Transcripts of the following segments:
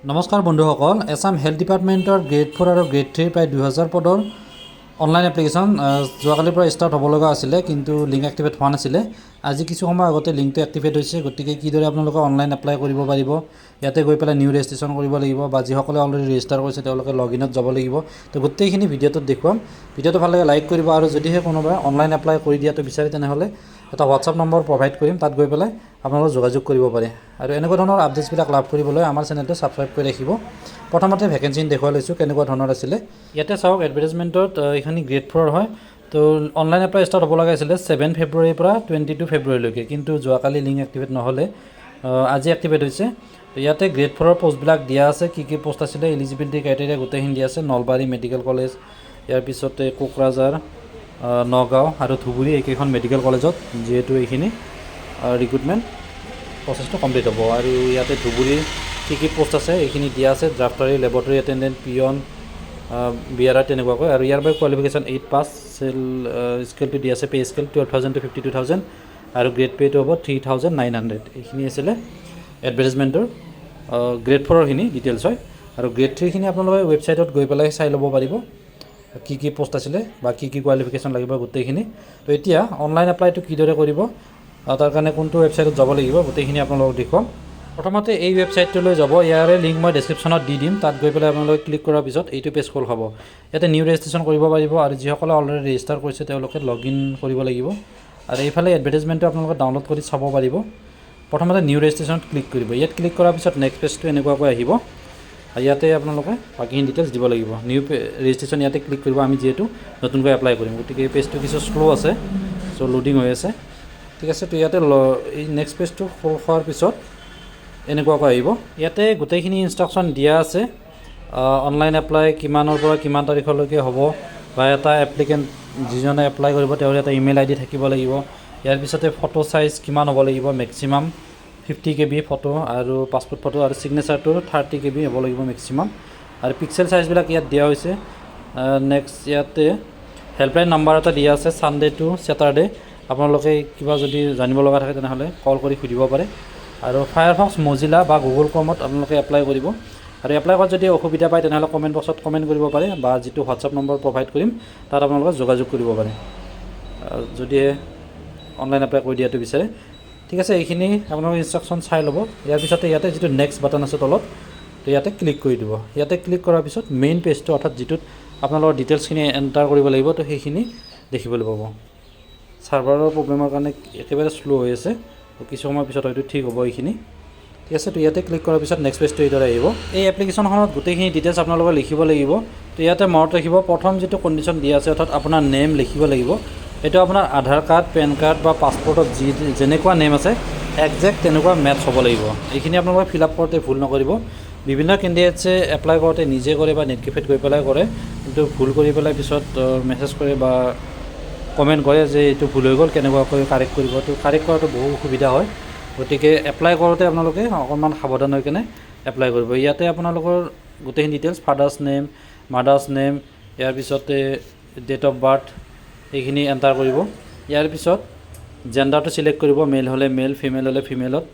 নমস্কাৰ বন্ধুসকল এছাম হেল্থ ডিপাৰ্টমেণ্টৰ গ্ৰেড 4 আৰু গ্ৰেড 3 প্ৰায় 2000 পদৰ অনলাইন এপ্লিকেশ্যন যোৱাকালিৰ পৰা ষ্টাৰ্ট হ'ব লগা আছিলে কিন্তু লিংক এক্টিভেট হোৱা নাছিলে আজি কিছু সময় আগতে লিংকটো এক্টিভেট হৈছে গতিকে কিদৰে আপোনালোকে অনলাইন এপ্লাই কৰিব পাৰিব ইয়াতে গৈ পেলাই নিউ ৰেজিষ্ট্ৰেশ্যন কৰিব লাগিব বা যিসকলে অলৰেডি ৰেজিষ্টাৰ কৰিছে তেওঁলোকে লগইনত যাব লাগিব তো গোটেইখিনি ভিডিঅ'টোত দেখুৱাম ভিডিঅ'টো ভাল লাগে লাইক কৰিব আৰু যদিহে কোনোবাই অনলাইন এপ্লাই কৰি দিয়াটো বিচাৰে তেনেহ'লে এটা হোৱাটছআপ নম্বৰ প্ৰভাইড কৰিম তাত গৈ পেলাই আপোনালোকে যোগাযোগ কৰিব পাৰে আৰু এনেকুৱা ধৰণৰ আপডেটছবিলাক লাভ কৰিবলৈ আমাৰ চেনেলটো ছাবস্ক্ৰাইব কৰি ৰাখিব প্ৰথমতে ভেকেঞ্চি দেখুৱাই লৈছোঁ কেনেকুৱা ধৰণৰ আছিলে ইয়াতে চাওক এডভাৰটাইজমেণ্টত এইখিনি গ্ৰেড 4 হয় তো অনলাইন এপ্লাই ষ্টাৰ্ট হ'ব লগা আছিলে 7 ফেব্ৰুৱাৰীৰ পৰা 22 ফেব্ৰুৱাৰীলৈকে কিন্তু যোৱাকালি লিংক এক্টিভেট নহ'লে আজি এক্টিভেট হৈছে তো ইয়াতে গ্ৰেড 4ৰ পোষ্টবিলাক দিয়া আছে কি পোষ্ট আছিলে এলিজিবিলিটি ক্ৰাইটেৰিয়া গোটেইখিনি দিয়া আছে নলবাৰী মেডিকেল কলেজ ইয়াৰ পিছতে কোকৰাঝাৰ নগাঁও আৰু ধুবুৰী এইকেইখন মেডিকেল কলেজত যিহেতু এইখিনি ৰিক্ৰুটমেণ্ট প্ৰচেছটো কমপ্লিট হ'ব আৰু ইয়াতে ধুবুৰীৰ কি পোষ্ট আছে এইখিনি দিয়া আছে ড্ৰাফটাৰী লেবৰেটৰী এটেণ্ডেণ্ট পিয়ন বিআৰআৰ তেনেকুৱাকৈ আৰু ইয়াৰ বাবে কোৱালিফিকেশ্যন 8 পাছ স্কেলটো দিয়া আছে পে স্কেল 12,000 to 52,000 আৰু গ্ৰেড পে'টো হ'ব 3,900 এইখিনি আছিলে এডভাৰটাইজমেণ্টৰ গ্ৰেড 4ৰখিনি ডিটেইলছ হয় আৰু গ্ৰেড 3খিনি আপোনালোকে ৱেবছাইটত গৈ পেলাই চাই ল'ব পাৰিব কি পোষ্ট আছিলে বা কি কোৱালিফিকেশ্যন লাগিব গোটেইখিনি তো এতিয়া অনলাইন এপ্লাইটো কিদৰে কৰিব তাৰ কাৰণে কোনটো ৱেবছাইটত যাব লাগিব গোটেইখিনি আপোনালোকক দেখুৱাম প্ৰথমতে এই ৱেবছাইটটোলৈ যাব ইয়াৰে লিংক মই ডেছক্ৰিপশ্যনত দি দিম তাত গৈ পেলাই আপোনালোকে ক্লিক কৰাৰ পিছত এইটো পেজ খোল খাব ইয়াতে নিউ ৰেজিষ্ট্ৰেশ্যন কৰিব পাৰিব আৰু যিসকলে অলৰেডি ৰেজিষ্টাৰ কৰিছে তেওঁলোকে লগ ইন কৰিব লাগিব আৰু এইফালে এডভাৰটাইজমেণ্টটো আপোনালোকে ডাউনলোড কৰি চাব পাৰিব প্ৰথমতে নিউ ৰেজিষ্ট্ৰেশ্যনত ক্লিক কৰিব ইয়াত ক্লিক কৰাৰ পিছত নেক্সট পেজটো এনেকুৱাকৈ আহিব ইয়াতে আপোনালোকে বাকীখিনি ডিটেইলছ দিব লাগিব নিউ ৰেজিষ্ট্ৰেশ্যন ইয়াতে ক্লিক কৰিব আমি যিহেতু নতুনকৈ এপ্লাই কৰিম গতিকে এই পেজটো কিছু শ্ল' আছে চ' লোডিং হৈ আছে ঠিক আছে তো ইয়াতে এই নেক্সট পেজটো খোল খোৱাৰ পিছত এনেকুৱাকৈ আহিব ইয়াতে গোটেইখিনি ইনষ্ট্ৰাকশ্যন দিয়া আছে অনলাইন এপ্লাই কিমানৰ পৰা কিমান তাৰিখলৈকে হ'ব বা এটা এপ্লিকেণ্ট যিজনে এপ্লাই কৰিব তেওঁৰ এটা ইমেইল আইডি থাকিব লাগিব ইয়াৰ পিছতে ফটো চাইজ কিমান হ'ব লাগিব মেক্সিমাম 50 KB ফটো আৰু পাছপোৰ্ট ফটো আৰু ছিগনেচাৰটো 30 KB হ'ব লাগিব মেক্সিমাম আৰু পিক্সেল চাইজবিলাক ইয়াত দিয়া হৈছে নেক্সট ইয়াতে হেল্পলাইন নাম্বাৰ এটা দিয়া আছে ছানডে টু ছেটাৰডে আপোনালোকে কিবা যদি জানিব লগা থাকে তেনেহ'লে কল কৰি সুধিব পাৰে আৰু ফায়াৰফক্স মজিলা বা গুগল ক্ৰমত আপোনালোকে এপ্লাই কৰিব আৰু এপ্লাই কৰাত যদি অসুবিধা পায় তেনেহ'লে কমেণ্ট বক্সত কমেণ্ট কৰিব পাৰে বা যিটো হোৱাটছআপ নম্বৰ প্ৰভাইড কৰিম তাত আপোনালোকে যোগাযোগ কৰিব পাৰে যদিহে অনলাইন এপ্লাই কৰি দিয়াটো বিচাৰে ঠিক আছে এইখিনি আপোনালোকে ইনষ্ট্ৰাকশ্যন চাই ল'ব ইয়াৰ পিছতে ইয়াতে যিটো নেক্সট বাটন আছে তলত তো ইয়াতে ক্লিক কৰি দিব ইয়াতে ক্লিক কৰাৰ পিছত মেইন পেজটো অৰ্থাৎ যিটোত আপোনালোকৰ ডিটেইলছখিনি এণ্টাৰ কৰিব লাগিব তো সেইখিনি দেখিবলৈ পাব ছাৰ্ভাৰৰ প্ৰব্লেমৰ কাৰণে একেবাৰে শ্ল' হৈ আছে কিছু সময়ৰ পিছত হয়তো ঠিক হ'ব এইখিনি ঠিক আছে তো ইয়াতে ক্লিক কৰাৰ পিছত নেক্সট পেজটো এইদৰে আহিব এই এপ্লিকেশ্যনখনত গোটেইখিনি ডিটেইলছ আপোনালোকে লিখিব লাগিব তো ইয়াতে মনত ৰাখিব প্ৰথম যিটো কণ্ডিশ্যন দিয়া আছে অৰ্থাৎ আপোনাৰ নেম লিখিব লাগিব এইটো আপোনাৰ আধাৰ কাৰ্ড পেন কাৰ্ড বা পাছপৰ্টত যেনেকুৱা নেম আছে একজেক্ট তেনেকুৱা মেটচ হ'ব লাগিব এইখিনি আপোনালোকে ফিল আপ কৰোঁতে ভুল নকৰিব বিভিন্ন কেণ্ডিডেটছে এপ্লাই কৰোঁতে নিজে কৰে বা নেটকেফেত গৈ পেলাই কৰে কিন্তু ভুল কৰি পেলাই পিছত মেছেজ কৰে বা কমেণ্ট কৰে যে এইটো ভুল হৈ গ'ল কেনেকুৱাকৈ কাৰেক্ট কৰিব তো কাৰেক্ট কৰাটো বহু অসুবিধা হয় গতিকে এপ্লাই কৰোঁতে আপোনালোকে অকণমান সাৱধান হৈ কেনে এপ্লাই কৰিব ইয়াতে আপোনালোকৰ গোটেইখিনি details father's name mother's name ইয়াৰ পিছতে ডেট অফ বাৰ্থ এইখিনি এণ্টাৰ কৰিব ইয়াৰ পিছত জেণ্ডাৰটো চিলেক্ট কৰিব মেল হ'লে মেল ফিমেল হ'লে ফিমেলত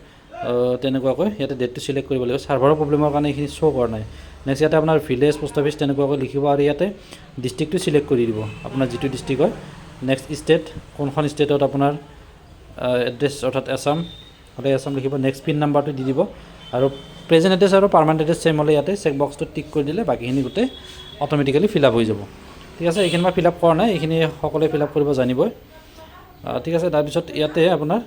তেনেকুৱাকৈ ইয়াতে ডেটটো চিলেক্ট কৰিব লাগিব ছাৰ্ভাৰৰ প্ৰব্লেমৰ কাৰণে এইখিনি শ্ব' কৰা নাই নেক্সট ইয়াতে আপোনাৰ ভিলেজ পোষ্ট অফিচ তেনেকুৱাকৈ লিখিব আৰু ইয়াতে ডিষ্ট্ৰিক্টটো চিলেক্ট কৰি দিব আপোনাৰ যিটো ডিষ্ট্ৰিক্ট হয় নেক্সট ষ্টেট কোনখন ষ্টেটত আপোনাৰ এড্ৰেছ অৰ্থাৎ আছাম হ'লে আছাম লিখিব নেক্সট পিন নাম্বাৰটো দি দিব আৰু প্ৰেজেণ্ট এড্ৰেছ আৰু পাৰ্মানেণ্ট এড্ৰেছ চেম হ'লে ইয়াতে চেক বক্সটো টিক কৰি দিলে বাকীখিনি গোটেই অট'মেটিকেলি ফিল আপ হৈ যাব ঠিক আছে এইখিনি মই ফিল আপ কৰা নাই এইখিনি সকলোৱে ফিল আপ কৰিব জানিবই ঠিক আছে তাৰপিছত ইয়াতে আপোনাৰ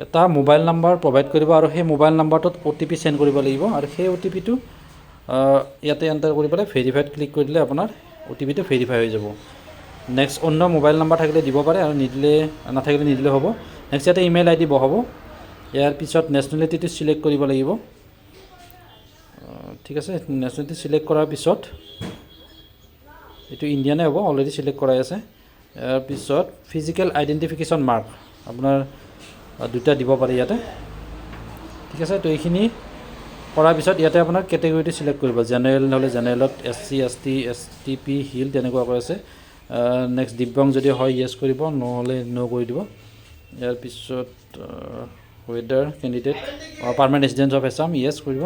এটা মোবাইল নাম্বাৰ প্ৰভাইড কৰিব আৰু সেই মোবাইল নাম্বাৰটোত OTP চেণ্ড কৰিব লাগিব আৰু সেই OTPটো ইয়াতে এণ্টাৰ কৰি পেলাই ভেৰিফাইড ক্লিক কৰি দিলে আপোনাৰ OTPটো ভেৰিফাই হৈ যাব নেক্সট অন্য মোবাইল নাম্বাৰ থাকিলে দিব পাৰে আৰু নাথাকিলে নিদিলে হ'ব নেক্সট ইয়াতে ইমেইল ID বহাব ইয়াৰ পিছত নেশ্যনেলিটিটো চিলেক্ট কৰিব লাগিব ঠিক আছে নেশ্যনেলিটি চিলেক্ট কৰাৰ পিছত এইটো ইণ্ডিয়ানে হ'ব অলৰেডি চিলেক্ট কৰাই আছে ইয়াৰ পিছত ফিজিকেল আইডেণ্টিফিকেশ্যন মাৰ্ক আপোনাৰ দুটা দিব পাৰে ইয়াতে ঠিক আছে তো এইখিনি কৰাৰ পিছত ইয়াতে আপোনাৰ কেটেগৰিটো চিলেক্ট কৰিব জেনেৰেল হ'লে জেনেৰেলত SC ST STP হিল তেনেকুৱাকৈ আছে নেক্সট দিব্যাংগ যদি হয় য়েছ কৰিব নহ'লে ন' কৰি দিব ইয়াৰ পিছত whether candidate permanent residence of Assam yes কৰিব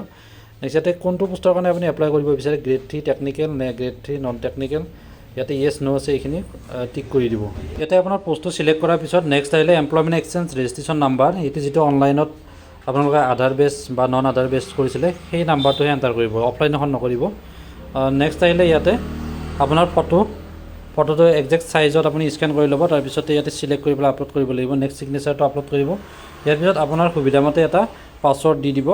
নেক্সট ইয়াতে কোনটো পোষ্টৰ কাৰণে আপুনি এপ্লাই কৰিব বিচাৰে, গ্ৰেড 3 টেকনিকেল নে গ্ৰেড 3 নন টেকনিকেল, ইয়াতে য়েছ নো আছে এইখিনি টিক কৰি দিব। ইয়াতে আপোনাৰ পোষ্টটো চিলেক্ট কৰাৰ পিছত নেক্সট আহিলে এমপ্লয়মেণ্ট এক্সচেঞ্জ ৰেজিষ্ট্ৰেশ্যন নাম্বাৰ, এইটো যিটো অনলাইনত আপোনালোকে আধাৰ বেছ বা নন আধাৰ বেছ কৰিছিলে সেই নাম্বাৰটোহে এণ্টাৰ কৰিব, অফলাইনখন নকৰিব। নেক্সট আহিলে ইয়াতে আপোনাৰ ফটোটো একজেক্ট চাইজত আপুনি স্কেন কৰি ল'ব, তাৰপিছতে ইয়াতে চিলেক্ট কৰি পেলাই আপলোড কৰিব লাগিব। নেক্সট চিগনেচাৰটো আপলোড কৰিব। ইয়াৰ পিছত আপোনাৰ সুবিধামতে এটা পাছৱৰ্ড দি দিব।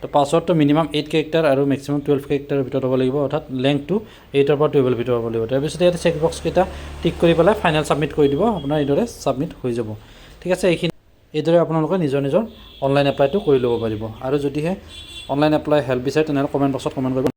তো পাছৱৰ্ডটো মিনিমাম 8 কেৰেক্টাৰ আৰু মেক্সিমাম 12 কেৰেক্টাৰৰ ভিতৰত হ'ব লাগিব, অৰ্থাৎ লেংথটো 8 পৰা 12 ভিতৰত হ'ব লাগিব। তাৰপিছতে ইয়াতে চেক বক্সকেইটা টিক কৰি পেলাই ফাইনেল ছাবমিট কৰি দিব, আপোনাৰ এইদৰে ছাবমিট হৈ যাব। ঠিক আছে, এইদৰে আপোনালোকে নিজৰ অনলাইন এপ্লাইটো কৰি ল'ব পাৰিব। আৰু যদিহে অনলাইন এপ্লাই হেল্প বিচাৰে তেনেহ'লে কমেণ্ট বক্সত কমেণ্ট কৰিব।